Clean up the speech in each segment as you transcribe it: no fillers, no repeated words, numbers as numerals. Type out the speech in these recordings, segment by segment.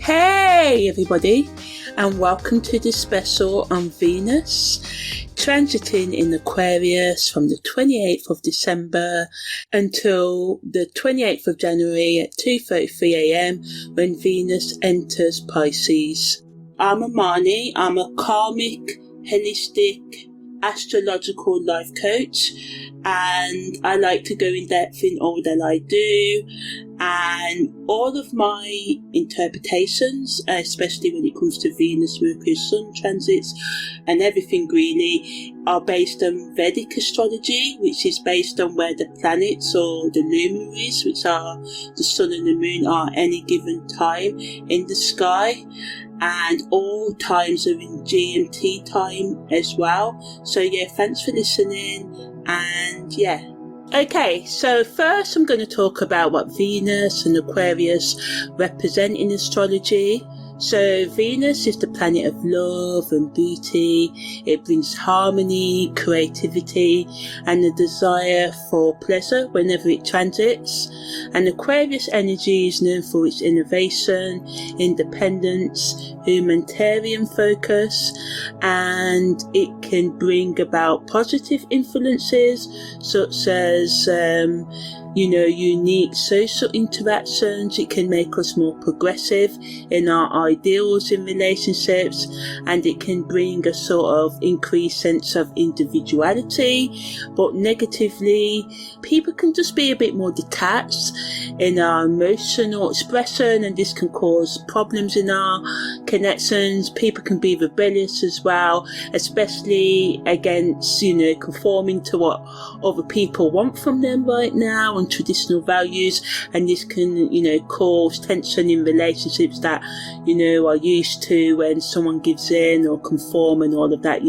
Hey everybody, and welcome to this special on Venus transiting in Aquarius from the 28th of December until the 28th of January at 2:33 a.m. when Venus enters Pisces. I'm Amani. I'm a karmic, holistic, astrological life coach, and I like to go in depth in all that I do, and all of my interpretations, especially when it comes to Venus, Mercury, Sun transits and everything really, are based on Vedic astrology, which is based on where the planets or the luminaries, which are the Sun and the Moon, are any given time in the sky. And all times are in GMT time as well. So yeah, thanks for listening, and yeah. Okay, so first I'm going to talk about what Venus and Aquarius represent in astrology. So Venus is the planet of love and beauty. It brings harmony, creativity, and a desire for pleasure whenever it transits. And Aquarius energy is known for its innovation, independence, humanitarian focus, and it can bring about positive influences such as unique social interactions. It can make us more progressive in our ideals in relationships, and it can bring a sort of increased sense of individuality. But negatively, people can just be a bit more detached in our emotional expression, and this can cause problems in our connections. People can be rebellious as well, especially against, conforming to what other people want from them right now, and traditional values, and this can cause tension in relationships that are used to when someone gives in or conform and all of that.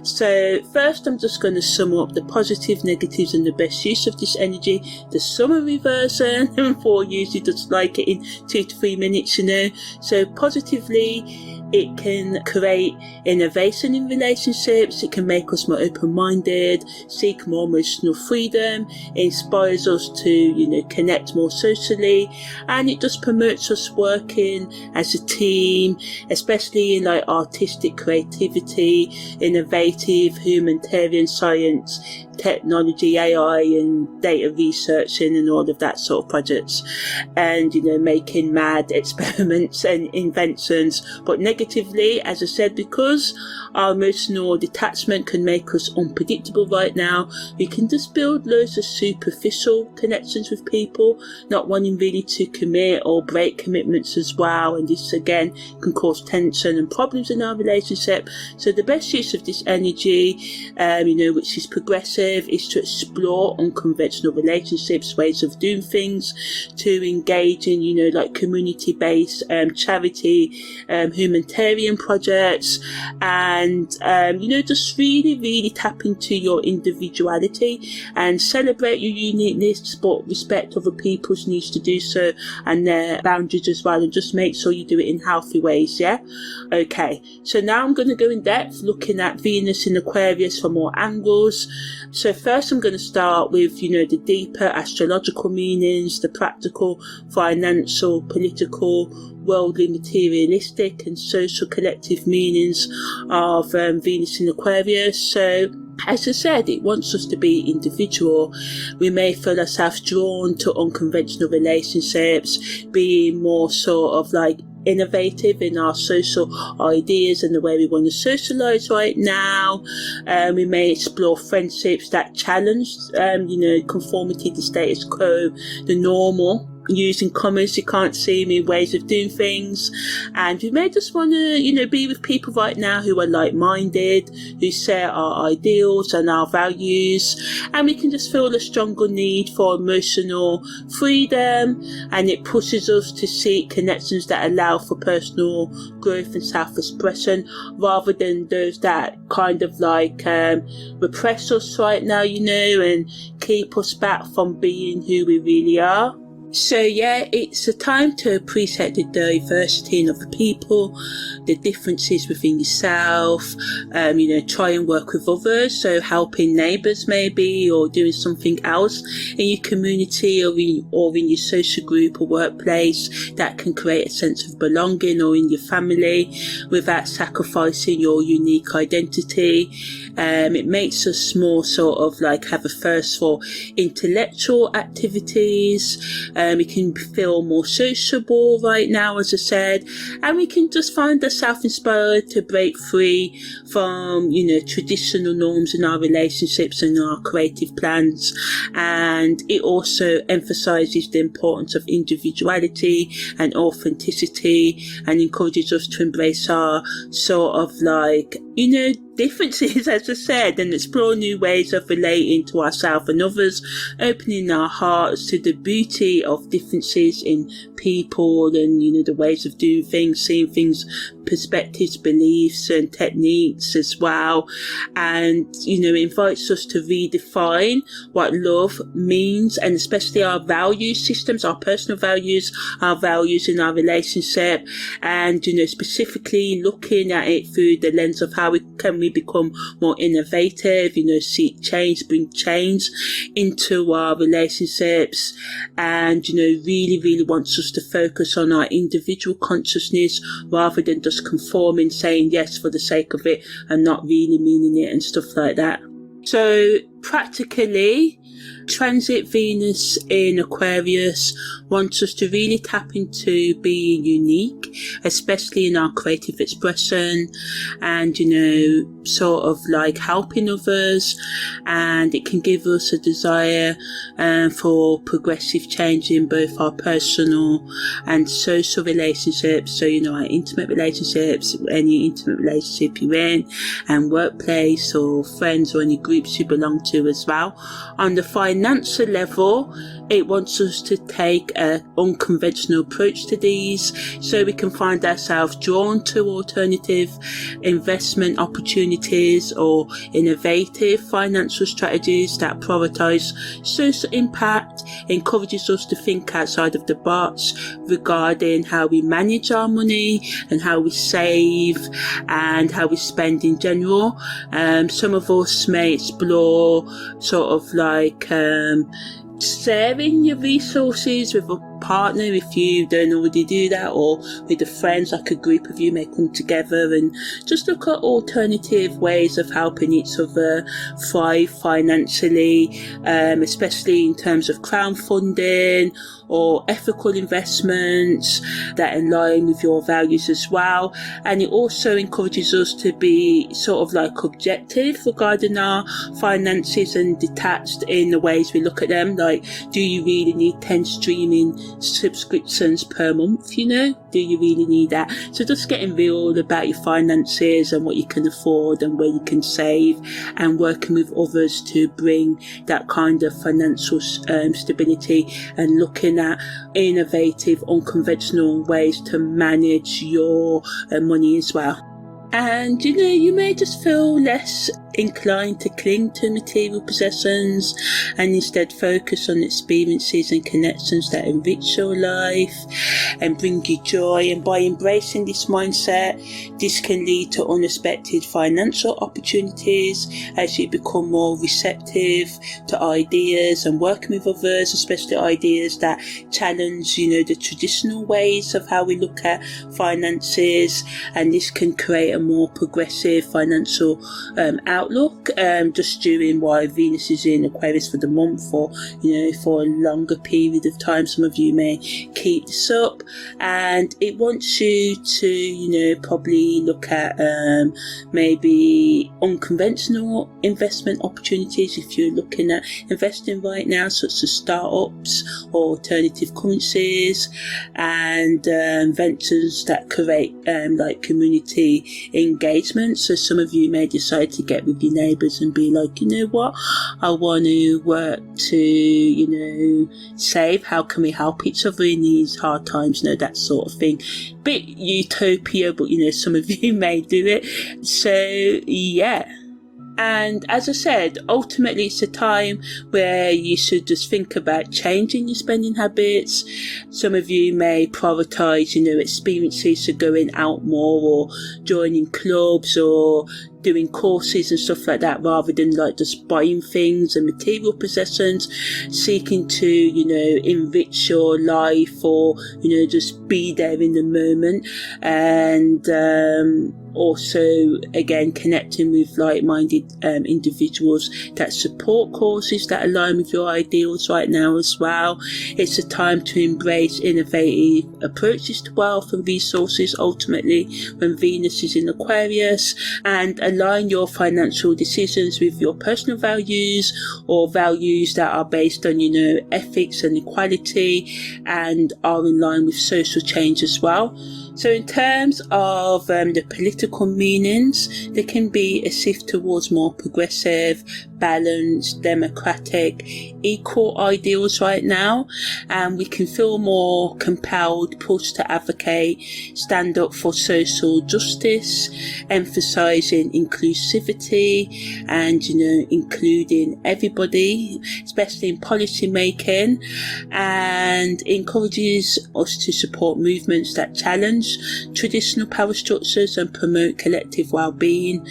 So first I'm just going to sum up the positives, negatives, and the best use of this energy, the summary version, for usually just like it in 2 to 3 minutes. So positively, it can create innovation in relationships. It can make us more open-minded, seek more emotional freedom. It inspires us to, connect more socially, and it just promotes us working as a team, especially in like artistic creativity, innovative, humanitarian science, technology, AI, and data researching, and all of that sort of projects, and making mad experiments and inventions. But negatively, as I said, because our emotional detachment can make us unpredictable right now, we can just build loads of superficial connections with people, not wanting really to commit or break commitments as well, and this again can cause tension and problems in our relationship. So the best use of this energy, which is progressive, is to explore unconventional relationships, ways of doing things, to engage in like community-based charity, humanitarian projects, and just really tap into your individuality and celebrate your uniqueness, but respect other people's needs to do so and their boundaries as well, and just make sure you do it in healthy ways. Okay, so now I'm going to go in depth looking at Venus in Aquarius from more angles. So first I'm going to start with the deeper astrological meanings, the practical, financial, political, worldly, materialistic, and social collective meanings of Venus in Aquarius. So as I said, it wants us to be individual. We may feel ourselves drawn to unconventional relationships, being more sort of like innovative in our social ideas and the way we want to socialize right now. We may explore friendships that challenge conformity, the status quo, the normal, using comments you can't see me, ways of doing things. And we may just want to be with people right now who are like-minded, who share our ideals and our values, and we can just feel a stronger need for emotional freedom, and it pushes us to seek connections that allow for personal growth and self-expression, rather than those that kind of like repress us right now, and keep us back from being who we really are. So yeah, it's a time to appreciate the diversity in other people, the differences within yourself, try and work with others, so helping neighbours maybe, or doing something else in your community or in your social group or workplace that can create a sense of belonging, or in your family, without sacrificing your unique identity. It makes us more sort of like have a thirst for intellectual activities. We can feel more sociable right now, as I said, and we can just find ourselves inspired to break free from, traditional norms in our relationships and our creative plans. And it also emphasizes the importance of individuality and authenticity, and encourages us to embrace our sort of like, differences, as I said, and explore new ways of relating to ourselves and others, opening our hearts to the beauty of differences in people and, the ways of doing things, seeing things, perspectives, beliefs and techniques as well. And, invites us to redefine what love means, and especially our value systems, our personal values, our values in our relationship, and, specifically looking at it through the lens of how we become more innovative, seek change, bring change into our relationships, and, really, really wants us to focus on our individual consciousness rather than just conforming, saying yes for the sake of it and not really meaning it and stuff like that. So practically, transit Venus in Aquarius wants us to really tap into being unique, especially in our creative expression, and sort of like helping others. And it can give us a desire for progressive change in both our personal and social relationships, so our intimate relationships, any intimate relationship you're in, and workplace or friends or any groups you belong to as well. On the financial level, it wants us to take an unconventional approach to these, so we can find ourselves drawn to alternative investment opportunities or innovative financial strategies that prioritize social impact, encourages us to think outside of the box regarding how we manage our money and how we save and how we spend in general. Some of us may explore sort of like sharing your resources with a partner if you don't already do that, or with the friends, like a group of you may come together and just look at alternative ways of helping each other thrive financially, especially in terms of crowdfunding or ethical investments that align with your values as well. And it also encourages us to be sort of like objective regarding our finances and detached in the ways we look at them. Like, do you really need 10 streaming subscriptions per month? Do you really need that? So just getting real about your finances and what you can afford and where you can save, and working with others to bring that kind of financial stability, and looking at innovative, unconventional ways to manage your money as well. And you may just feel less inclined to cling to material possessions and instead focus on experiences and connections that enrich your life and bring you joy. And by embracing this mindset, this can lead to unexpected financial opportunities as you become more receptive to ideas and working with others, especially ideas that challenge the traditional ways of how we look at finances. And this can create a more progressive financial outlook, just during while Venus is in Aquarius for the month, or for a longer period of time. Some of you may keep this up, and it wants you to probably look at maybe unconventional investment opportunities if you're looking at investing right now, such as startups or alternative currencies, and ventures that create like community engagement. So some of you may decide to get with your neighbours and be like, what, I want to work to save, how can we help each other in these hard times, that sort of thing. Bit utopia, but some of you may do it. So yeah. And as I said, ultimately it's a time where you should just think about changing your spending habits. Some of you may prioritise, experiences, so going out more or joining clubs or doing courses and stuff like that, rather than like just buying things and material possessions, seeking to, enrich your life or, just be there in the moment. And, also again connecting with like-minded individuals that support causes that align with your ideals right now as well. It's a time to embrace innovative approaches to wealth and resources, ultimately when Venus is in Aquarius, and align your financial decisions with your personal values or values that are based on ethics and equality and are in line with social change as well. So in terms of the political meanings, there can be a shift towards more progressive, balanced, democratic, equal ideals right now, and we can feel more compelled, pushed to advocate, stand up for social justice, emphasising inclusivity and, including everybody, especially in policy making, and encourages us to support movements that challenge traditional power structures and promote collective well-being,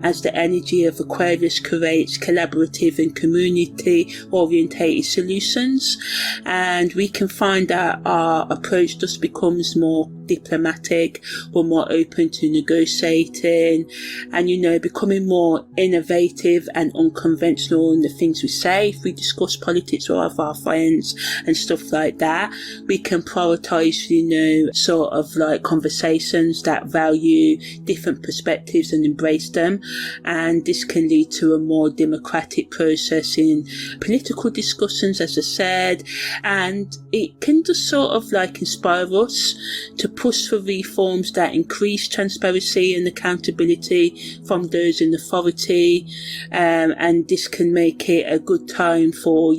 as the energy of Aquarius creates collaborative and community-orientated solutions. And we can find that our approach just becomes more diplomatic, we're more open to negotiating and, becoming more innovative and unconventional in the things we say. If we discuss politics with our friends and stuff like that, we can prioritise, sort of like conversations that value different perspectives and embrace them. And this can lead to a more democratic process in political discussions, as I said, and it can just sort of like inspire us to push for reforms that increase transparency and accountability from those in authority, and this can make it a good time for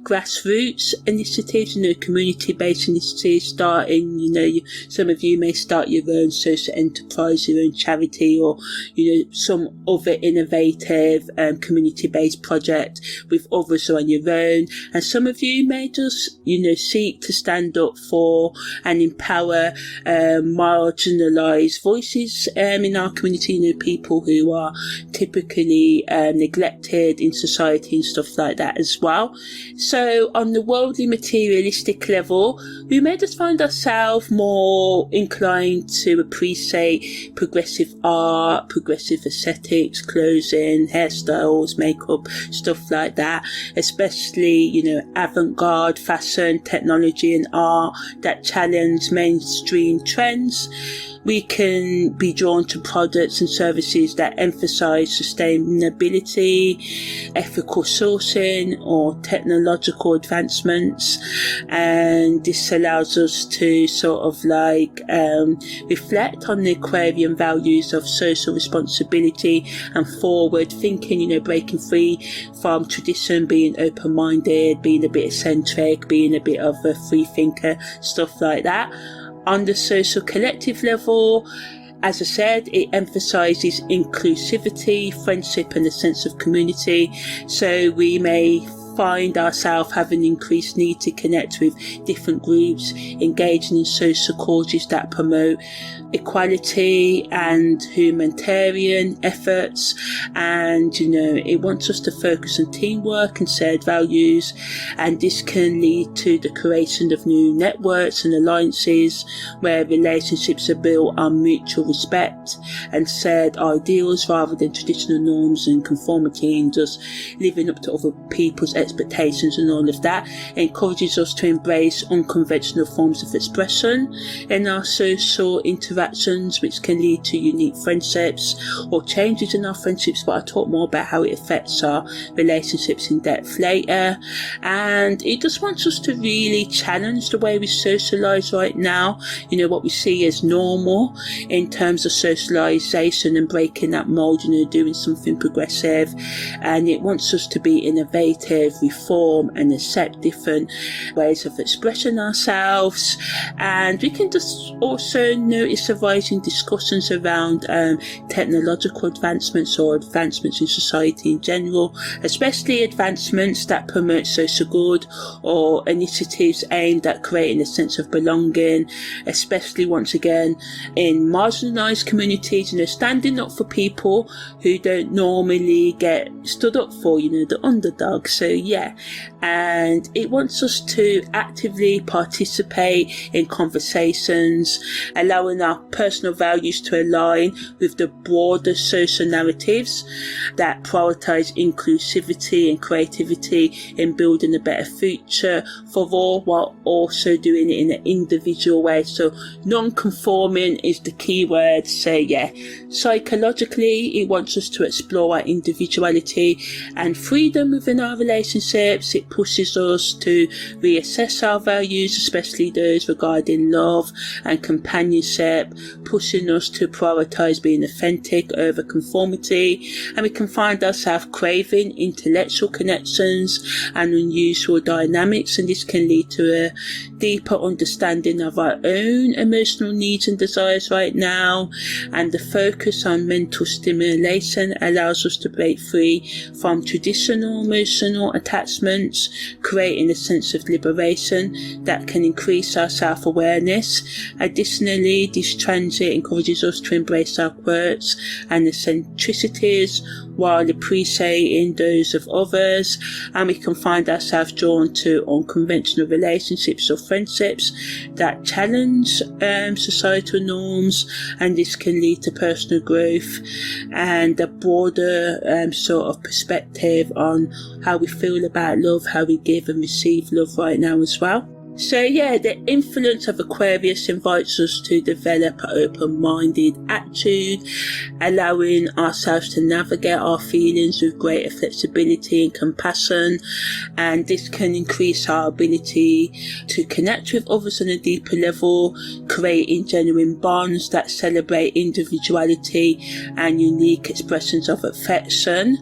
grassroots initiatives, community-based initiatives starting. Some of you may start your own social enterprise, your own charity, or some other innovative community-based project with others on your own. And some of you may just seek to stand up for and empower marginalised voices in our community, people who are typically neglected in society and stuff like that as well. So on the worldly materialistic level, we may just find ourselves more inclined to appreciate progressive art, progressive aesthetics, clothing, hairstyles, makeup, stuff like that, especially avant-garde fashion, technology and art that challenge mainstream trends. We can be drawn to products and services that emphasise sustainability, ethical sourcing or technological advancements, and this allows us to sort of like reflect on the Aquarian values of social responsibility and forward thinking, breaking free from tradition, being open-minded, being a bit eccentric, being a bit of a free thinker, stuff like that. On the social collective level, as I said, it emphasises inclusivity, friendship and a sense of community. So we may find ourselves having increased need to connect with different groups, engaging in social causes that promote equality and humanitarian efforts. And it wants us to focus on teamwork and shared values, and this can lead to the creation of new networks and alliances where relationships are built on mutual respect and shared ideals rather than traditional norms and conformity and just living up to other people's expectations. And all of that encourages us to embrace unconventional forms of expression in our social interactions, which can lead to unique friendships or changes in our friendships, but I'll talk more about how it affects our relationships in depth later. And it just wants us to really challenge the way we socialise right now, what we see as normal in terms of socialisation and breaking that mould, doing something progressive. And it wants us to be innovative, reform and accept different ways of expressing ourselves. And we can just also notice there's a rising discussions around technological advancements or advancements in society in general, especially advancements that promote social good or initiatives aimed at creating a sense of belonging, especially once again in marginalised communities, standing up for people who don't normally get stood up for, the underdog. So yeah, and it wants us to actively participate in conversations, allowing our personal values to align with the broader social narratives that prioritise inclusivity and creativity in building a better future for all, while also doing it in an individual way. So non-conforming is the key word. So yeah, psychologically it wants us to explore our individuality and freedom within our relationships. It pushes us to reassess our values, especially those regarding love and companionship, pushing us to prioritise being authentic over conformity, and we can find ourselves craving intellectual connections and unusual dynamics, and this can lead to a deeper understanding of our own emotional needs and desires right now. And the focus on mental stimulation allows us to break free from traditional emotional attachments, creating a sense of liberation that can increase our self-awareness. Additionally, this transit encourages us to embrace our quirks and eccentricities while appreciating those of others, and we can find ourselves drawn to unconventional relationships or friendships that challenge societal norms, and this can lead to personal growth and a broader sort of perspective on how we feel about love, how we give and receive love right now as well. So yeah, the influence of Aquarius invites us to develop an open-minded attitude, allowing ourselves to navigate our feelings with greater flexibility and compassion, and this can increase our ability to connect with others on a deeper level, creating genuine bonds that celebrate individuality and unique expressions of affection.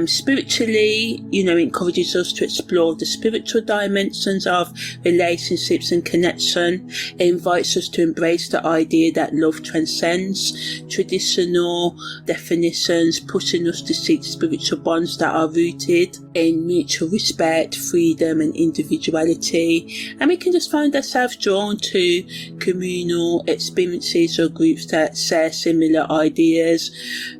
Spiritually, it encourages us to explore the spiritual dimensions of relationships and connection. It invites us to embrace the idea that love transcends traditional definitions, pushing us to seek spiritual bonds that are rooted in mutual respect, freedom and individuality. And we can just find ourselves drawn to communal experiences or groups that share similar ideas,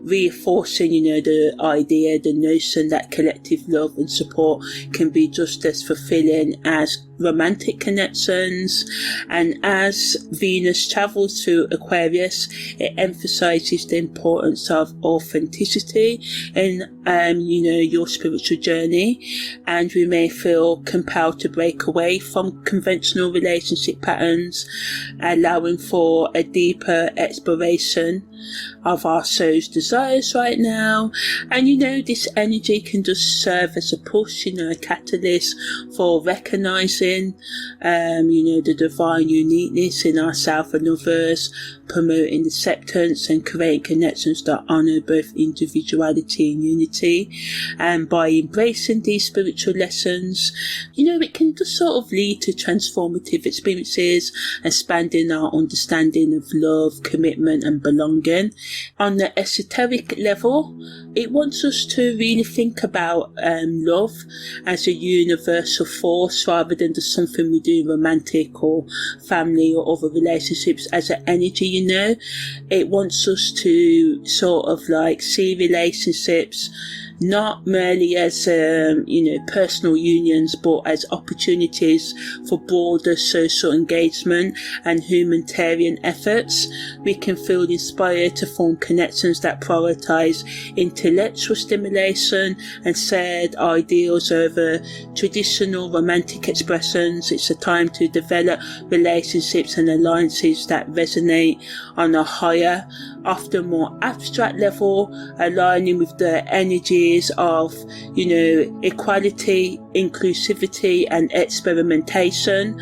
reinforcing, the notion that collective love and support can be just as fulfilling as romantic connections. And as Venus travels through Aquarius, it emphasizes the importance of authenticity in your spiritual journey, and we may feel compelled to break away from conventional relationship patterns, allowing for a deeper exploration of our soul's desires right now. And this energy can just serve as a push, a catalyst for recognizing the divine uniqueness in ourselves and others, promoting acceptance and creating connections that honour both individuality and unity. And by embracing these spiritual lessons, it can just sort of lead to transformative experiences, expanding our understanding of love, commitment and belonging. On the esoteric level, it wants us to really think about love as a universal force rather than just something we do in romantic or family or other relationships as an energy. It wants us to sort of see relationships not merely as personal unions, but as opportunities for broader social engagement and humanitarian efforts. We can feel inspired to form connections that prioritise intellectual stimulation and shared ideals over traditional romantic expressions. It's a time to develop relationships and alliances that resonate on a higher, often more abstract level, aligning with the energies of, equality, inclusivity and experimentation.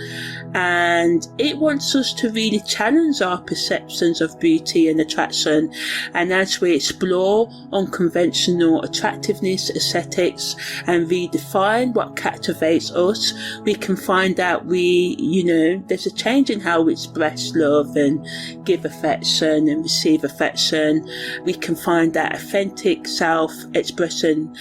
and it wants us to really challenge our perceptions of beauty and attraction. And as we explore unconventional attractiveness, aesthetics, and redefine what captivates us, we can find out there's a change in how we express love and give affection and receive affection. We can find that authentic self-expression,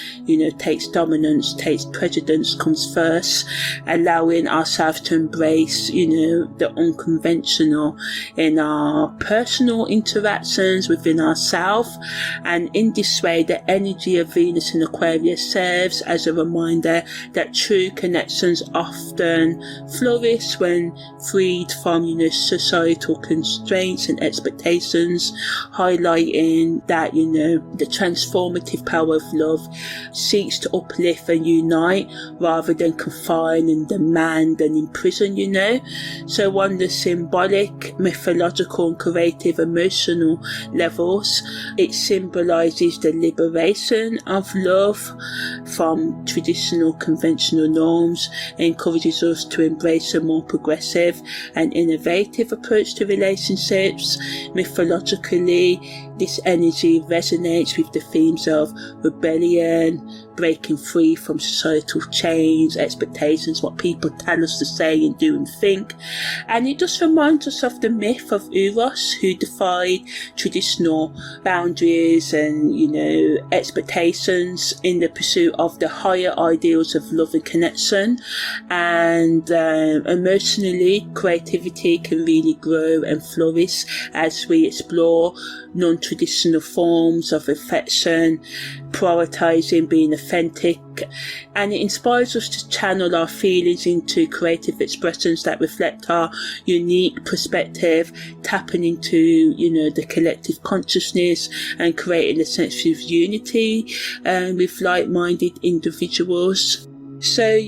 takes dominance, takes precedence, comes first, allowing ourselves to embrace, the unconventional in our personal interactions within ourselves. And in this way, the energy of Venus in Aquarius serves as a reminder that true connections often flourish when freed from, societal constraints and expectations, highlighting that, the transformative power of love seeks to uplift and unite rather than confine and demand and imprison, So on the symbolic, mythological and creative emotional levels, it symbolises the liberation of love from traditional conventional norms, encourages us to embrace a more progressive and innovative approach to relationships. Mythologically, this energy resonates with the themes of rebellion, breaking free from societal chains, expectations, what people tell us to say and do and think. And it just reminds us of the myth of Eros, who defied traditional boundaries and, expectations in the pursuit of the higher ideals of love and connection. And emotionally, creativity can really grow and flourish as we explore non-traditional forms of affection, prioritizing being authentic, and it inspires us to channel our feelings into creative expressions that reflect our unique perspective, tapping into, the collective consciousness and creating a sense of unity with like-minded individuals. So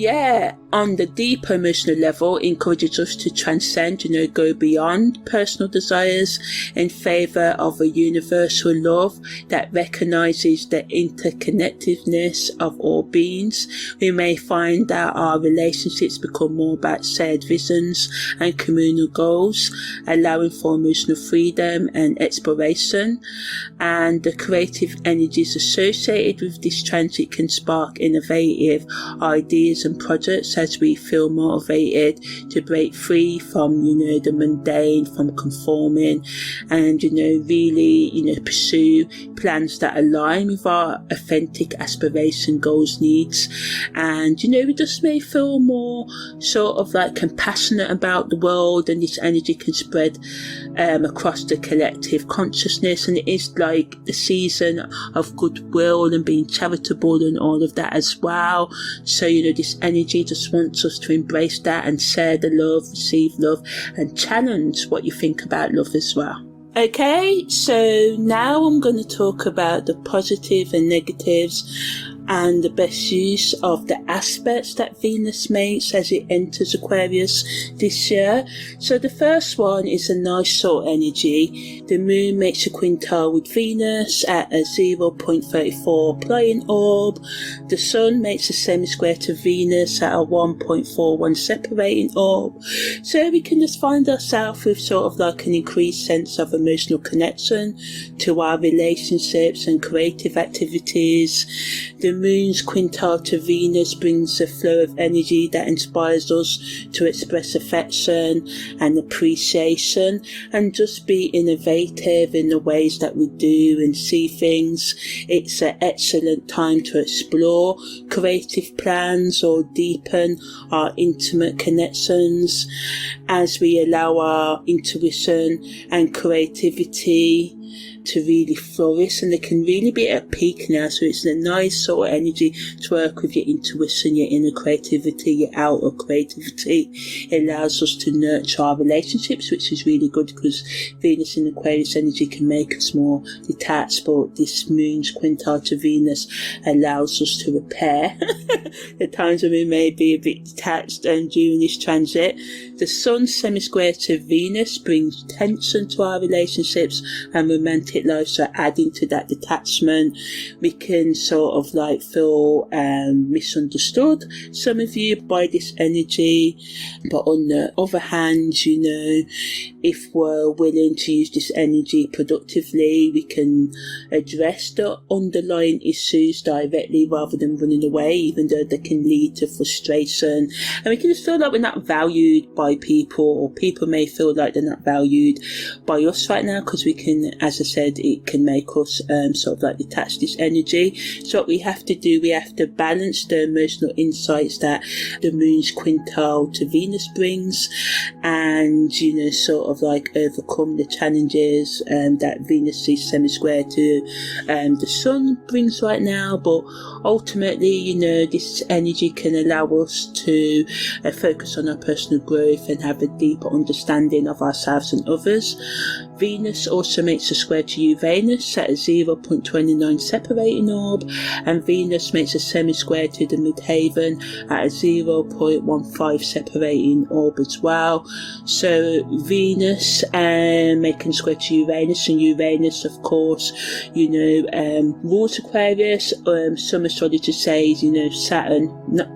on the deeper emotional level, it encourages us to transcend, go beyond personal desires in favour of a universal love that recognises the interconnectedness of all beings. We may find that our relationships become more about shared visions and communal goals, allowing for emotional freedom and exploration. And the creative energies associated with this transit can spark innovative ideas and projects as we feel motivated to break free from, the mundane, from conforming, and, really, pursue plans that align with our authentic aspiration, goals, needs. And, we just may feel more sort of like compassionate about the world, and this energy can spread across the collective consciousness. And it is like the season of goodwill and being charitable and all of that as well. So, this energy just wants us to embrace that and share the love, receive love, and challenge what you think about love as well. Okay, so now I'm going to talk about the positive and negatives and the best use of the aspects that Venus makes as it enters Aquarius this year. So the first one is a nice soul energy. The moon makes a quintile with Venus at a 0.34 plying orb. The sun makes a semi-square to Venus at a 1.41 separating orb. So we can just find ourselves with sort of like an increased sense of emotional connection to our relationships and creative activities. The moon's quintile to Venus brings a flow of energy that inspires us to express affection and appreciation and just be innovative in the ways that we do and see things. It's an excellent time to explore creative plans or deepen our intimate connections as we allow our intuition and creativity to really flourish, and they can really be at a peak now. So it's a nice sort of energy to work with your intuition, your inner creativity, your outer creativity. It allows us to nurture our relationships, which is really good because Venus in Aquarius energy can make us more detached, but this moon's quintile to Venus allows us to repair the times when we may be a bit detached. And during this transit, the sun semi-square to Venus brings tension to our relationships and romantic romantic life, so adding to that detachment. We can sort of like feel misunderstood, some of you, by this energy. But on the other hand, you know, if we're willing to use this energy productively, we can address the underlying issues directly rather than running away, even though they can lead to frustration. And we can just feel like we're not valued by people, or people may feel like they're not valued by us right now, because we can, as I said, it can make us sort of like detach this energy. So what we have to do, we have to balance the emotional insights that the moon's quintile to Venus brings, and, you know, sort of like overcome the challenges that Venus is semi-square to the sun brings right now. But ultimately, you know, this energy can allow us to focus on our personal growth and have a deeper understanding of ourselves and others. Venus also makes a square to Uranus at a 0.29 separating orb, and Venus makes a semi-square to the midheaven at a 0.15 separating orb as well. So Venus making square to Uranus, and Uranus, of course, you know, rules Aquarius. Some astrologers say, you know, Saturn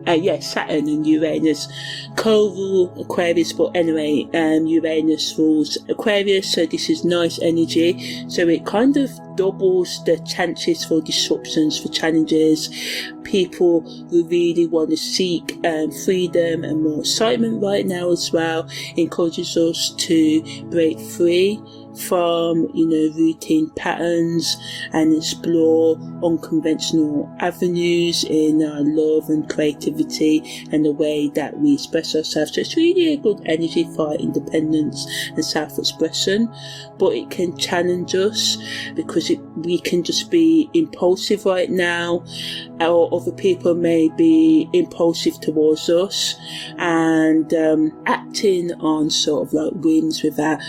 and Uranus co-rule Aquarius, but anyway, Uranus rules Aquarius, so this is nice energy. So it kind of doubles the chances for disruptions, for challenges. People who really want to seek freedom and more excitement right now as well, encourages us to break free from, you know, routine patterns and explore unconventional avenues in our love and creativity and the way that we express ourselves. So it's really a good energy for our independence and self-expression, but it can challenge us because we can just be impulsive right now, or other people may be impulsive towards us, and acting on sort of like whims without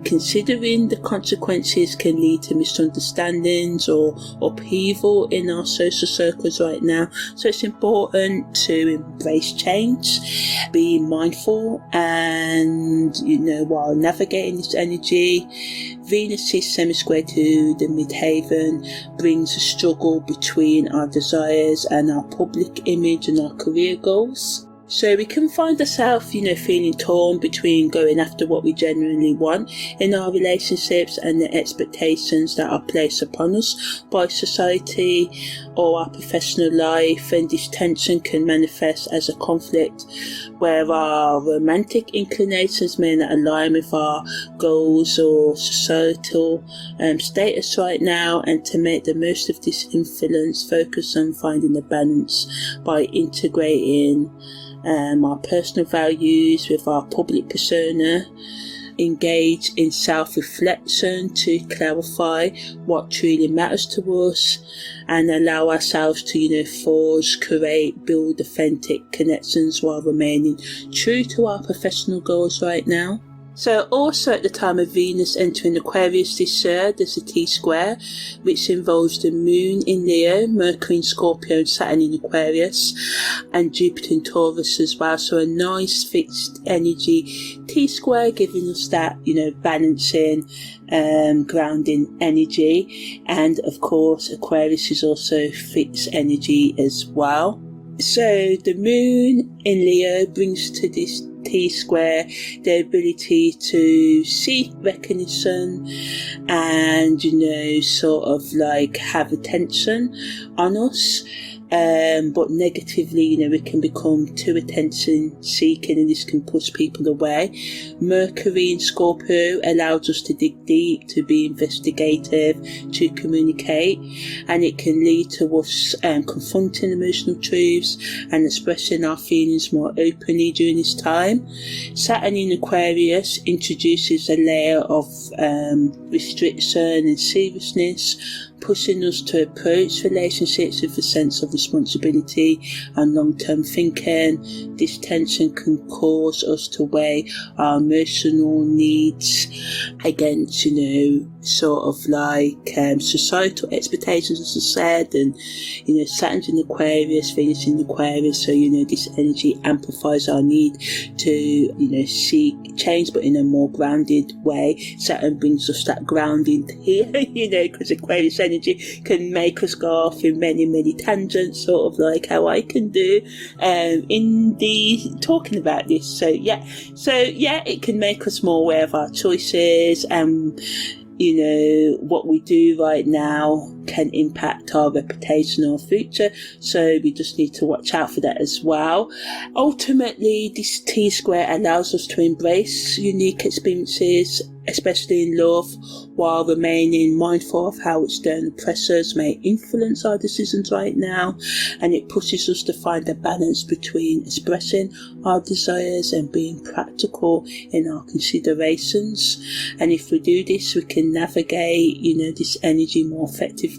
considering the consequences can lead to misunderstandings or upheaval in our social circles right now. So it's important to embrace change, be mindful, and, you know, while navigating this energy, Venus' semi-square to the midheaven brings a struggle between our desires and our public image and our career goals. So we can find ourselves, you know, feeling torn between going after what we genuinely want in our relationships and the expectations that are placed upon us by society or our professional life, and this tension can manifest as a conflict where our romantic inclinations may not align with our goals or societal status right now. And to make the most of this influence, focus on finding a balance by integrating our personal values with our public persona, engage in self-reflection to clarify what truly matters to us, and allow ourselves to, you know, forge, create, build authentic connections while remaining true to our professional goals right now. So also at the time of Venus entering Aquarius this year, there's a T-square which involves the Moon in Leo, Mercury in Scorpio and Saturn in Aquarius, and Jupiter in Taurus as well. So a nice fixed energy T-square, giving us that, you know, balancing, grounding energy. And of course Aquarius is also fixed energy as well. So the Moon in Leo brings to this T-square the ability to seek recognition and, you know, sort of like have attention on us. But negatively, you know, it can become too attention seeking and this can push people away. Mercury in Scorpio allows us to dig deep, to be investigative, to communicate, and it can lead to us confronting emotional truths and expressing our feelings more openly during this time. Saturn in Aquarius introduces a layer of restriction and seriousness, pushing us to approach relationships with a sense of responsibility and long-term thinking. This tension can cause us to weigh our emotional needs against, sort of like societal expectations, as I said, and Saturn's in Aquarius, Venus in Aquarius, so this energy amplifies our need to seek change, but in a more grounded way. Saturn brings us that grounding here, because Aquarius energy can make us go off in many tangents, sort of like how I can do in the talking about this. So it can make us more aware of our choices, and what we do right now can impact our reputation or future, so we just need to watch out for that as well. Ultimately, this T-square allows us to embrace unique experiences, especially in love, while remaining mindful of how external pressures may influence our decisions right now, and it pushes us to find a balance between expressing our desires and being practical in our considerations. And if we do this, we can navigate this energy more effectively,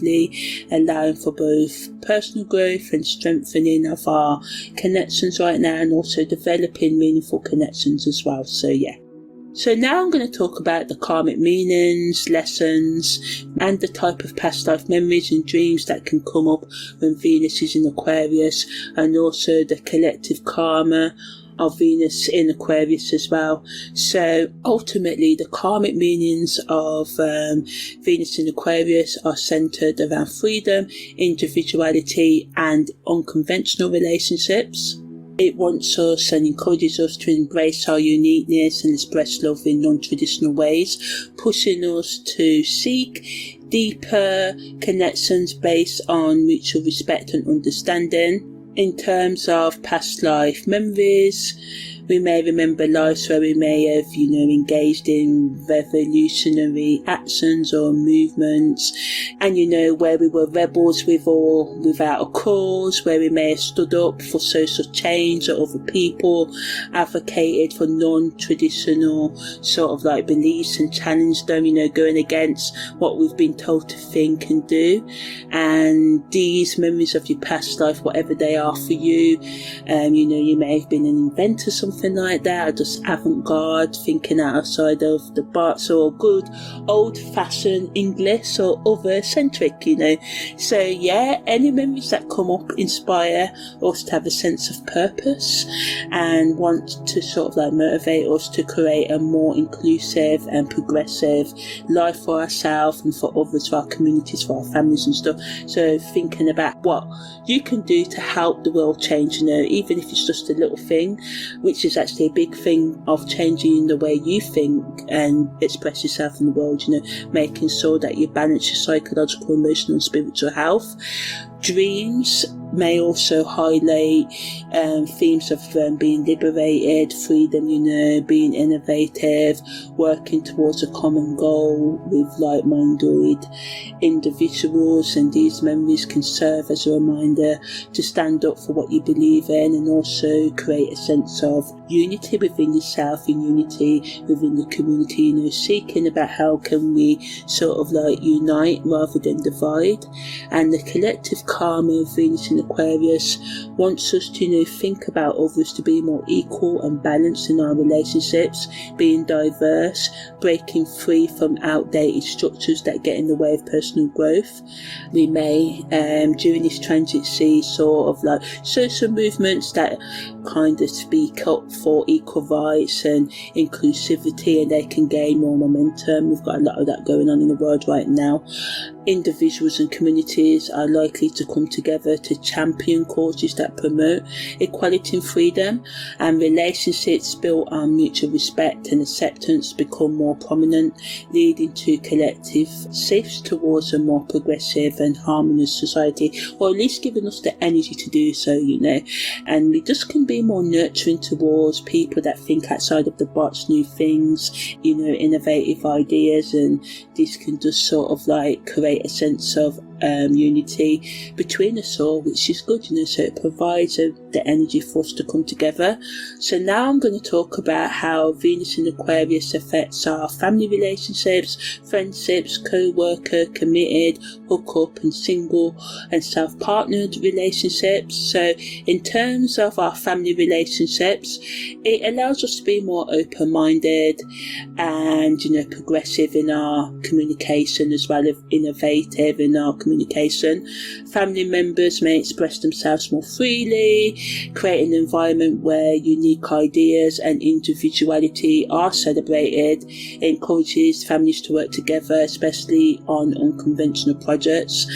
allowing for both personal growth and strengthening of our connections right now, and also developing meaningful connections as well. So now I'm going to talk about the karmic meanings, lessons, and the type of past life memories and dreams that can come up when Venus is in Aquarius, and also the collective karma of Venus in Aquarius as well. So ultimately, the karmic meanings of Venus in Aquarius are centered around freedom, individuality, and unconventional relationships. It wants us and encourages us to embrace our uniqueness and express love in non-traditional ways, pushing us to seek deeper connections based on mutual respect and understanding. In terms of past life memories, we may remember lives where we may have, engaged in revolutionary actions or movements, and, where we were rebels with or without a cause, where we may have stood up for social change or other people, advocated for non-traditional sort of like beliefs and challenged them, going against what we've been told to think and do. And these memories of your past life, whatever they are for you, you may have been an inventor, something like that, or just avant-garde, thinking outside of the box, or good old-fashioned English or other centric, So any memories that come up inspire us to have a sense of purpose and want to sort of like motivate us to create a more inclusive and progressive life for ourselves and for others, for our communities, for our families and stuff. So thinking about what you can do to help the world change, even if it's just a little thing, which is actually a big thing of changing the way you think and express yourself in the world, making sure that you balance your psychological, emotional and spiritual health. Dreams may also highlight themes of being liberated, freedom, being innovative, working towards a common goal with like-minded individuals, and these memories can serve as a reminder to stand up for what you believe in, and also create a sense of unity within yourself and unity within the community, seeking about how can we sort of like unite rather than divide. And the collective karma of Venus in Aquarius wants us to think about others, to be more equal and balanced in our relationships, being diverse, breaking free from outdated structures that get in the way of personal growth. We may during this transit see sort of like social movements that kind of speak up for equal rights and inclusivity, and they can gain more momentum. We've got a lot of that going on in the world right now. Individuals and communities are likely to come together to champion causes that promote equality and freedom, and relationships built on mutual respect and acceptance become more prominent, leading to collective shifts towards a more progressive and harmonious society, or at least giving us the energy to do so, and we just can be more nurturing towards people that think outside of the box, new things, innovative ideas, and this can just sort of like create a sense of unity between us all, which is good, so it provides the energy for us to come together. So now I'm going to talk about how Venus in Aquarius affects our family relationships, friendships, co-worker, committed, hookup and single and self-partnered relationships. So in terms of our family relationships, it allows us to be more open-minded and progressive in our communication, as well as innovative in our communication. Family members may express themselves more freely, create an environment where unique ideas and individuality are celebrated. It encourages families to work together, especially on unconventional projects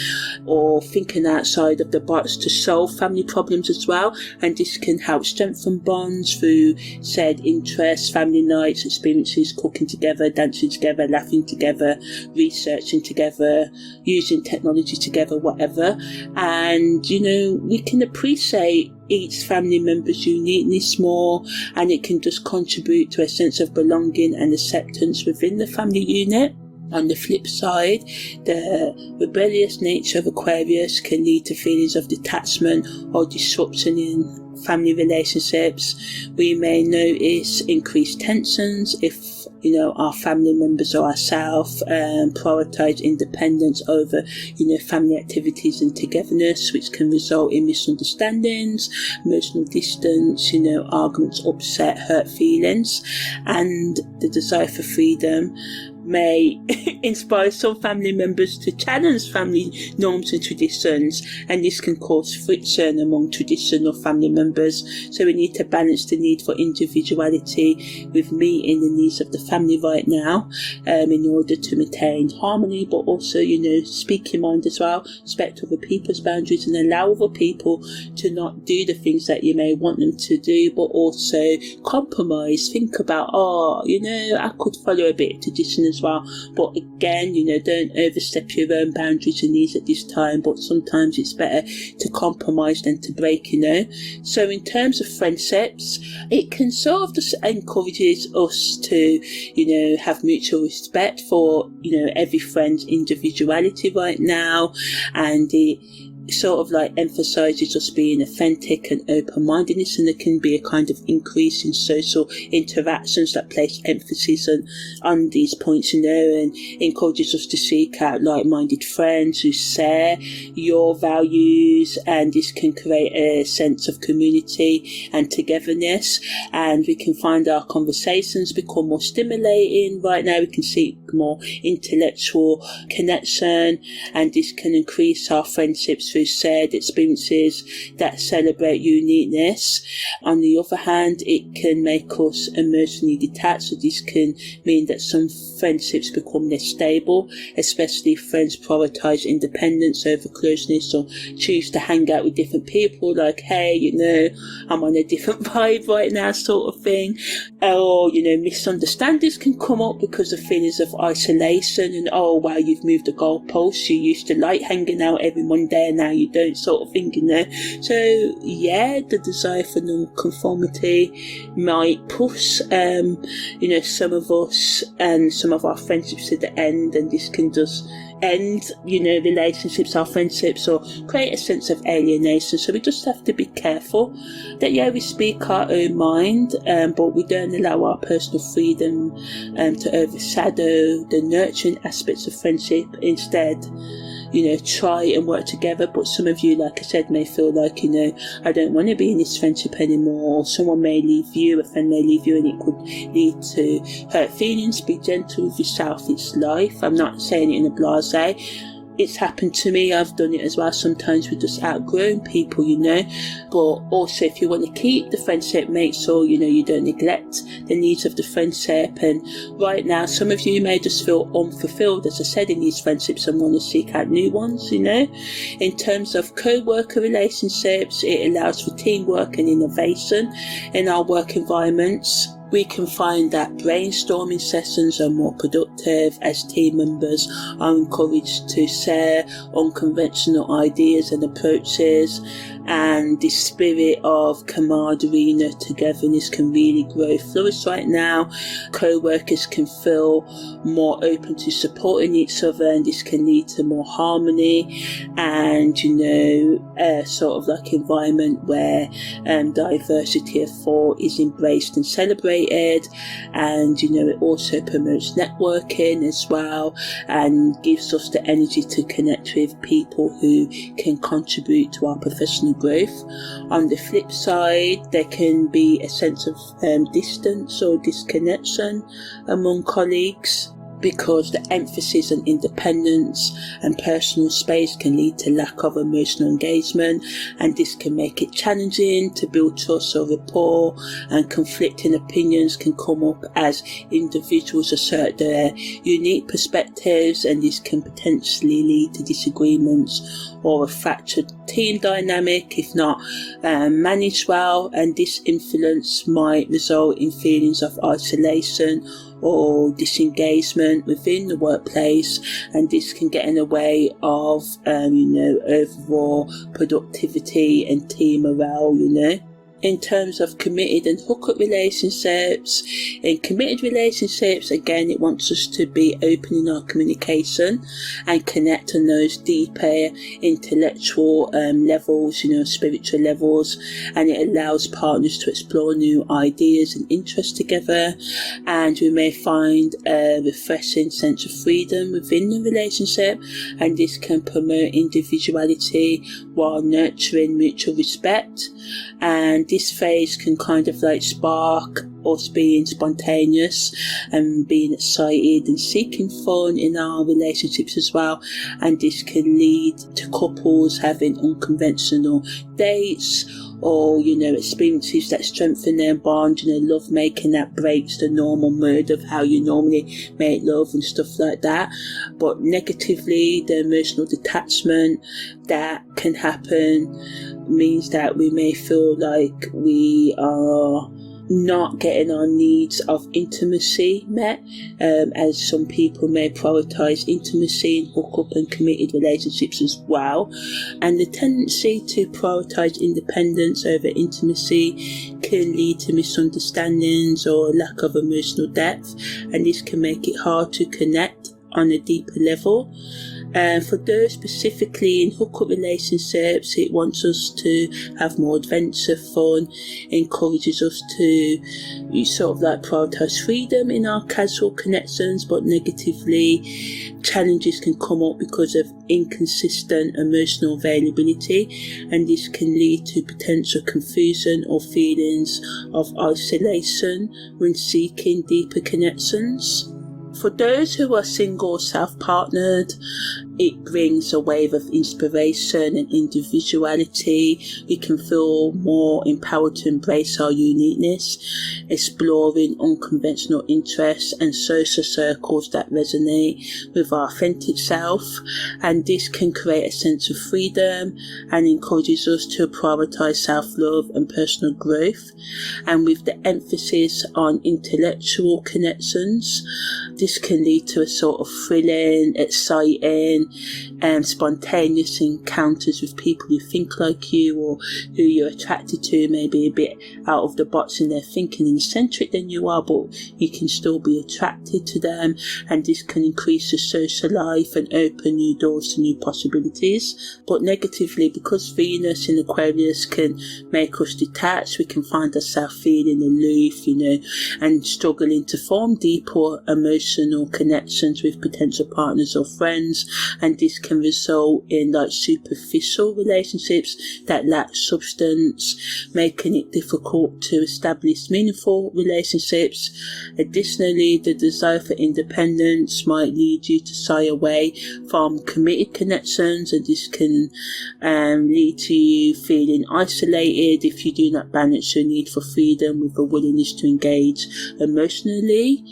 or thinking outside of the box to solve family problems as well, and this can help strengthen bonds through shared interests, family nights, experiences, cooking together, dancing together, laughing together, researching together, using technology together, whatever. And we can appreciate each family member's uniqueness more, and it can just contribute to a sense of belonging and acceptance within the family unit. On the flip side, the rebellious nature of Aquarius can lead to feelings of detachment or disruption in family relationships. We may notice increased tensions if our family members or ourselves prioritise independence over family activities and togetherness, which can result in misunderstandings, emotional distance, arguments, upset, hurt feelings, and the desire for freedom may inspire some family members to challenge family norms and traditions, and this can cause friction among traditional family members. So we need to balance the need for individuality with meeting the needs of the family right now, in order to maintain harmony, but also speak your mind as well, respect other people's boundaries and allow other people to not do the things that you may want them to do, but also compromise. Think about I could follow a bit of tradition as well, but again, don't overstep your own boundaries and needs at this time, but sometimes it's better to compromise than to break. So in terms of friendships, it can sort of just encourages us to have mutual respect for every friend's individuality right now, and it sort of emphasizes us being authentic and open-mindedness, and there can be a kind of increase in social interactions that place emphasis on these points, and encourages us to seek out like-minded friends who share your values, and this can create a sense of community and togetherness, and we can find our conversations become more stimulating. Right now we can seek more intellectual connection, and this can increase our friendships through shared experiences that celebrate uniqueness. On the other hand, it can make us emotionally detached, so this can mean that some friendships become less stable, especially if friends prioritise independence over closeness or choose to hang out with different people, like, hey, I'm on a different vibe right now, sort of thing. Or, misunderstandings can come up because of feelings of isolation and, oh, wow, you've moved the goalposts, you used to like hanging out every Monday and now you don't, sort of thing, So, yeah, the desire for non-conformity might push, some of us and some of our friendships to the end, and this can just end, relationships, our friendships, or create a sense of alienation. So we just have to be careful that, we speak our own mind, but we don't allow our personal freedom to overshadow the nurturing aspects of friendship. Instead, try and work together. But some of you, like I said, may feel like, I don't want to be in this friendship anymore, or someone may leave you, a friend may leave you, and it could lead to hurt feelings. Be gentle with yourself, it's life. I'm not saying it in a blase. It's happened to me, I've done it as well. Sometimes we're just outgrown people, but also if you want to keep the friendship, make sure you don't neglect the needs of the friendship. And right now, some of you may just feel unfulfilled, as I said, in these friendships, and want to seek out new ones. In terms of co-worker relationships, it allows for teamwork and innovation in our work environments. We can find that brainstorming sessions are more productive as team members are encouraged to share unconventional ideas and approaches, and the spirit of camaraderie and togetherness can really grow, flourish right now. Co-workers can feel more open to supporting each other, and this can lead to more harmony and, a sort of like environment where diversity of thought is embraced and celebrated. And it also promotes networking as well, and gives us the energy to connect with people who can contribute to our professional growth. On the flip side, there can be a sense of distance or disconnection among colleagues, because the emphasis on independence and personal space can lead to lack of emotional engagement, and this can make it challenging to build trust or rapport, and conflicting opinions can come up as individuals assert their unique perspectives, and this can potentially lead to disagreements or a fractured team dynamic if not managed well, and this influence might result in feelings of isolation or disengagement within the workplace, and this can get in the way of overall productivity and team morale. In terms of committed and hookup relationships, in committed relationships, again, it wants us to be open in our communication and connect on those deeper intellectual levels, spiritual levels, and it allows partners to explore new ideas and interests together, and we may find a refreshing sense of freedom within the relationship, and this can promote individuality while nurturing mutual respect. And this phase can kind of like spark us being spontaneous and being excited and seeking fun in our relationships as well, and this can lead to couples having unconventional dates or experiences that strengthen their bond, love making that breaks the normal mode of how you normally make love and stuff like that. But negatively, the emotional detachment that can happen means that we may feel like we are not getting our needs of intimacy met, as some people may prioritise intimacy in hookup and committed relationships as well, and the tendency to prioritise independence over intimacy can lead to misunderstandings or lack of emotional depth, and this can make it hard to connect on a deeper level. For those specifically in hookup relationships, it wants us to have more adventure, fun, encourages us to sort of like prioritise freedom in our casual connections, but negatively, challenges can come up because of inconsistent emotional availability, and this can lead to potential confusion or feelings of isolation when seeking deeper connections. For those who are single or self-partnered, it brings a wave of inspiration and individuality. We can feel more empowered to embrace our uniqueness, exploring unconventional interests and social circles that resonate with our authentic self, and this can create a sense of freedom and encourages us to prioritise self-love and personal growth. And with the emphasis on intellectual connections, this can lead to a sort of thrilling, exciting and spontaneous encounters with people who think like you or who you're attracted to, maybe a bit out of the box in their thinking and eccentric than you are, but you can still be attracted to them, and this can increase your social life and open new doors to new possibilities. But negatively, because Venus in Aquarius can make us detached, we can find ourselves feeling aloof, and struggling to form deeper emotional connections with potential partners or friends, and this can result in like superficial relationships that lack substance, making it difficult to establish meaningful relationships. Additionally, the desire for independence might lead you to shy away from committed connections, and this can lead to you feeling isolated if you do not balance your need for freedom with a willingness to engage emotionally.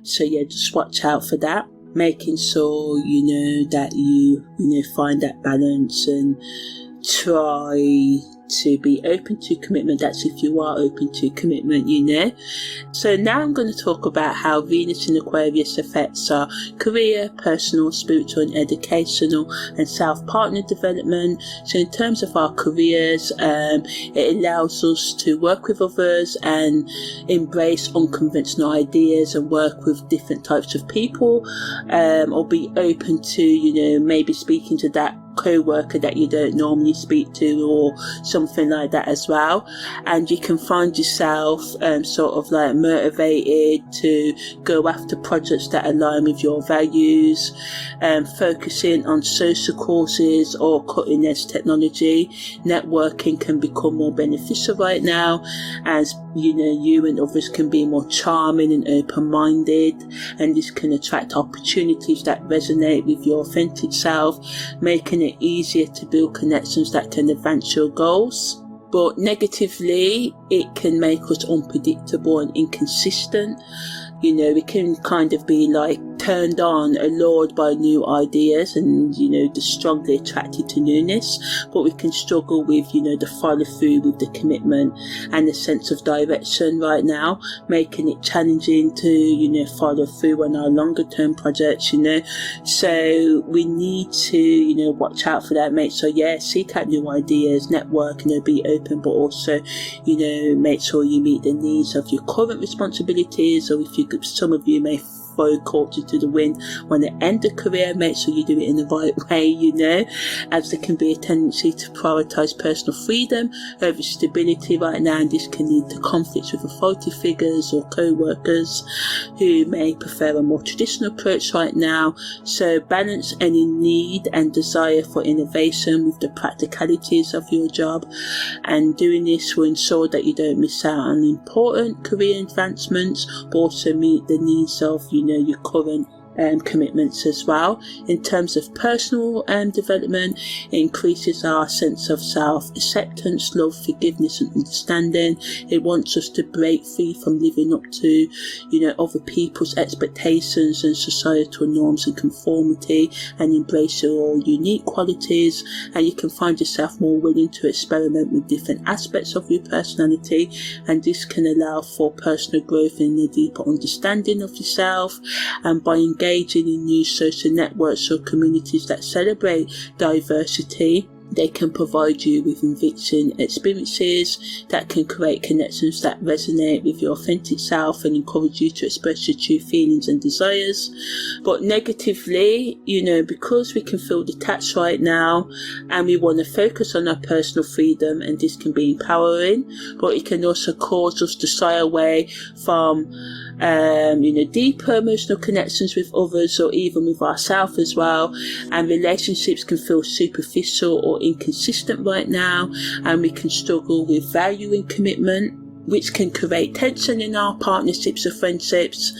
So yeah, just watch out for that, making sure that you find that balance and try to be open to commitment. That's if you are open to commitment, you know. So now I'm going to talk about how Venus in Aquarius affects our career, personal, spiritual and educational and self-partner development. So in terms of our careers, it allows us to work with others and embrace unconventional ideas and work with different types of people, or be open to, you know, maybe speaking to that co-worker that you don't normally speak to or something like that as well. And you can find yourself sort of like motivated to go after projects that align with your values, focusing on social causes or cutting edge technology. Networking can become more beneficial right now, as you know, you and others can be more charming and open-minded, and this can attract opportunities that resonate with your authentic self, making it easier to build connections that can advance your goals. But negatively, it can make us unpredictable and inconsistent. You know, we can kind of be like turned on, allured by new ideas and, you know, just strongly attracted to newness, but we can struggle with, you know, the follow through with the commitment and the sense of direction right now, making it challenging to, you know, follow through on our longer term projects, you know. So we need to, you know, watch out for that, mate. So yeah, seek out new ideas, network, you know, be open, but also, you know, make sure you meet the needs of your current responsibilities, or if you, some of you may throw culture to the wind when they end a career, make sure you do it in the right way, you know, as there can be a tendency to prioritise personal freedom over stability right now, and this can lead to conflicts with authority figures or co-workers who may prefer a more traditional approach right now. So balance any need and desire for innovation with the practicalities of your job, and doing this will ensure that you don't miss out on important career advancements, but also meet the needs of, you know, your current commitments as well. In terms of personal development, it increases our sense of self-acceptance, love, forgiveness and understanding. It wants us to break free from living up to, you know, other people's expectations and societal norms and conformity, and embrace your unique qualities. And you can find yourself more willing to experiment with different aspects of your personality, and this can allow for personal growth and a deeper understanding of yourself. And by engaging in new social networks or communities that celebrate diversity, they can provide you with enriching experiences that can create connections that resonate with your authentic self and encourage you to express your true feelings and desires. But negatively, you know, because we can feel detached right now and we want to focus on our personal freedom, and this can be empowering, but it can also cause us to shy away from you know, deeper emotional connections with others or even with ourselves as well. And relationships can feel superficial or inconsistent right now, and we can struggle with valuing commitment, which can create tension in our partnerships or friendships,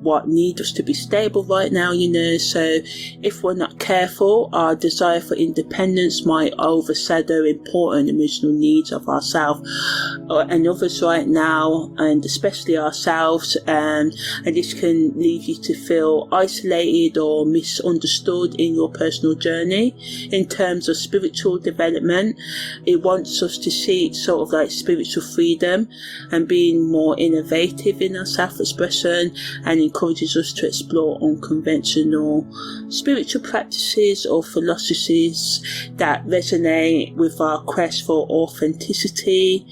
what need us to be stable right now, you know. So if we're not careful, our desire for independence might overshadow important emotional needs of ourselves and others right now, and especially ourselves, and this can leave you to feel isolated or misunderstood in your personal journey. In terms of spiritual development, it wants us to seek sort of like spiritual freedom and being more innovative in our self-expression, and encourages us to explore unconventional spiritual practices or philosophies that resonate with our quest for authenticity.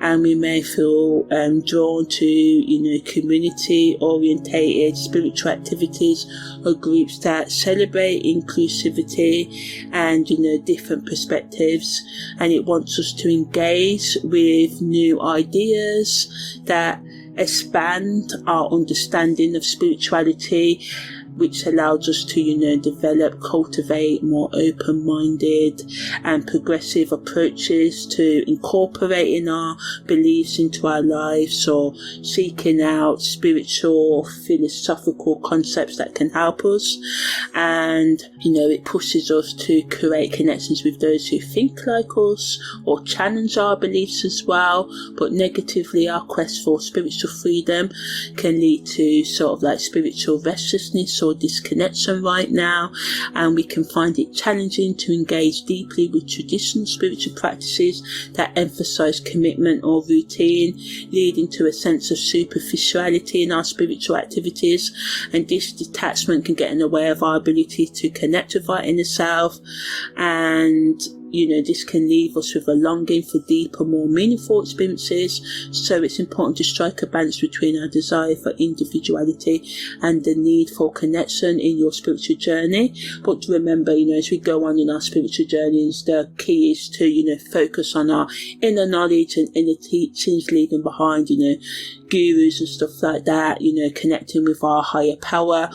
And we may feel drawn to, you know, community-orientated spiritual activities or groups that celebrate inclusivity and, you know, different perspectives. And it wants us to engage with new ideas that expand our understanding of spirituality, which allows us to, you know, develop, cultivate more open-minded and progressive approaches to incorporating our beliefs into our lives, or seeking out spiritual, philosophical concepts that can help us. And, you know, it pushes us to create connections with those who think like us or challenge our beliefs as well. But negatively, our quest for spiritual freedom can lead to sort of like spiritual restlessness or disconnection right now, and we can find it challenging to engage deeply with traditional spiritual practices that emphasize commitment or routine, leading to a sense of superficiality in our spiritual activities. And this detachment can get in the way of our ability to connect with our inner self, and this can leave us with a longing for deeper, more meaningful experiences. So it's important to strike a balance between our desire for individuality and the need for connection in your spiritual journey. But remember, as we go on in our spiritual journeys, the key is to, focus on our inner knowledge and inner teachings, leaving behind, gurus and stuff like that, connecting with our higher power,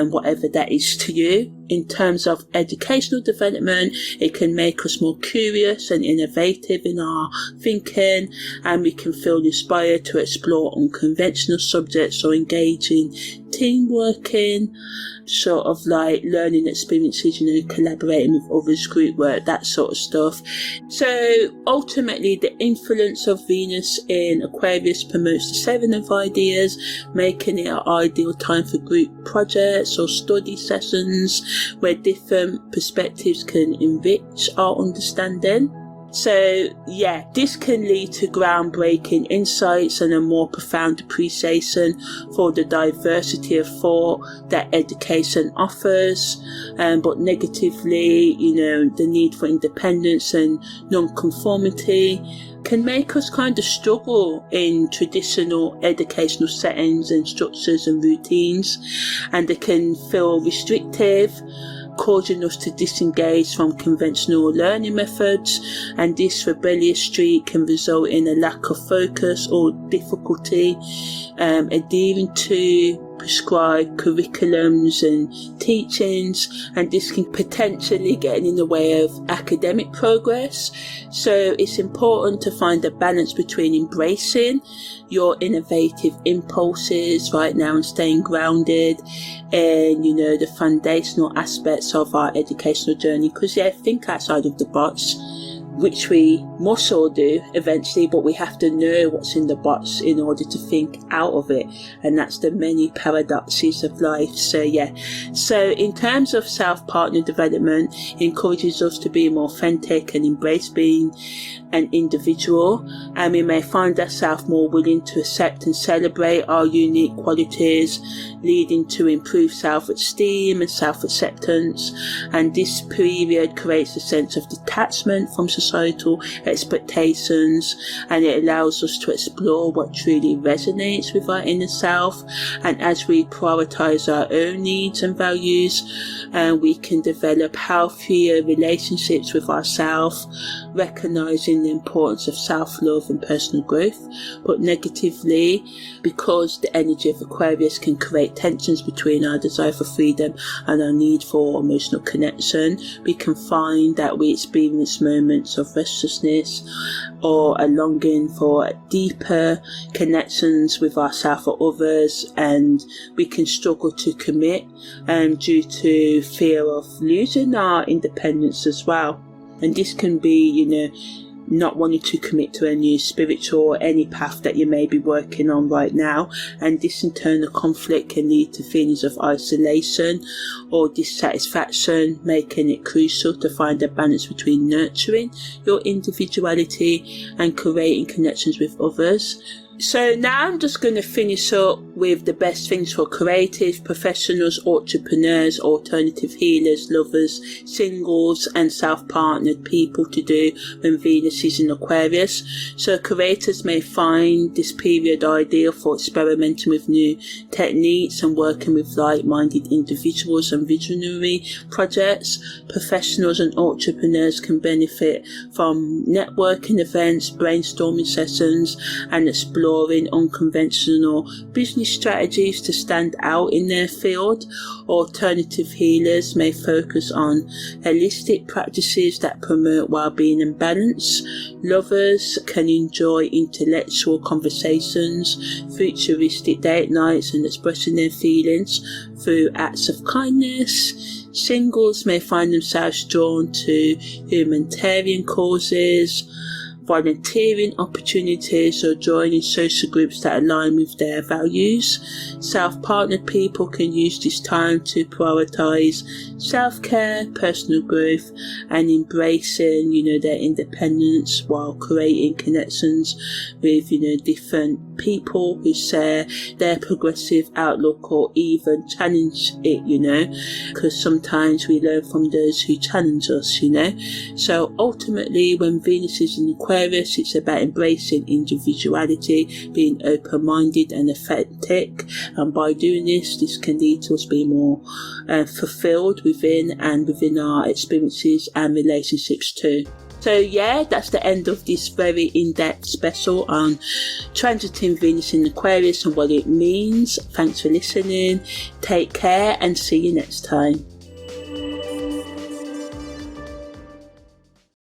whatever that is to you. In terms of educational development, it can make us more curious and innovative in our thinking, and we can feel inspired to explore unconventional subjects or engage in team working, sort of like learning experiences, collaborating with others, group work, that sort of stuff. So ultimately, the influence of Venus in Aquarius promotes the 7 of ideas, making it an ideal time for group projects or study sessions where different perspectives can enrich our understanding. So yeah, this can lead to groundbreaking insights and a more profound appreciation for the diversity of thought that education offers. But negatively, the need for independence and non-conformity can make us kind of struggle in traditional educational settings and structures and routines, and they can feel restrictive, causing us to disengage from conventional learning methods. And this rebellious streak can result in a lack of focus or difficulty adhering to prescribed curriculums and teachings, and this can potentially get in the way of academic progress. So it's important to find a balance between embracing your innovative impulses right now and staying grounded in, the foundational aspects of our educational journey. Because think outside of the box, which we must all do eventually, but we have to know what's in the box in order to think out of it, and that's the many paradoxes of life. So in terms of self-partner development, it encourages us to be more authentic and embrace being an individual, and we may find ourselves more willing to accept and celebrate our unique qualities, leading to improved self-esteem and self-acceptance. And this period creates a sense of detachment from societal expectations, and it allows us to explore what truly resonates with our inner self. And as we prioritize our own needs and values, we can develop healthier relationships with ourselves, recognizing the importance of self-love and personal growth. But negatively, because the energy of Aquarius can create tensions between our desire for freedom and our need for emotional connection, we can find that we experience moments of restlessness or a longing for deeper connections with ourselves or others, and we can struggle to commit due to fear of losing our independence as well. And this can be, not wanting to commit to a new spiritual or any path that you may be working on right now, and this internal conflict can lead to feelings of isolation or dissatisfaction, making it crucial to find a balance between nurturing your individuality and creating connections with others. So now I'm just going to finish up with the best things for creative professionals, entrepreneurs, alternative healers, lovers, singles and self-partnered people to do when Venus is in Aquarius. So creators may find this period ideal for experimenting with new techniques and working with like-minded individuals and visionary projects. Professionals and entrepreneurs can benefit from networking events, brainstorming sessions and exploring unconventional business strategies to stand out in their field. Alternative healers may focus on holistic practices that promote well-being and balance. Lovers can enjoy intellectual conversations, futuristic date nights and expressing their feelings through acts of kindness. Singles may find themselves drawn to humanitarian causes, volunteering opportunities or joining social groups that align with their values. Self-partnered people can use this time to prioritise self-care, personal growth, and embracing, their independence while creating connections with, different people who share their progressive outlook or even challenge it, because sometimes we learn from those who challenge us, So ultimately, when Venus is in Aquarius, it's about embracing individuality, being open-minded and authentic, and by doing this can lead to us being more fulfilled within our experiences and relationships too. So yeah, that's the end of this very in-depth special on transiting Venus in Aquarius and what it means. Thanks for listening. Take care and see you next time.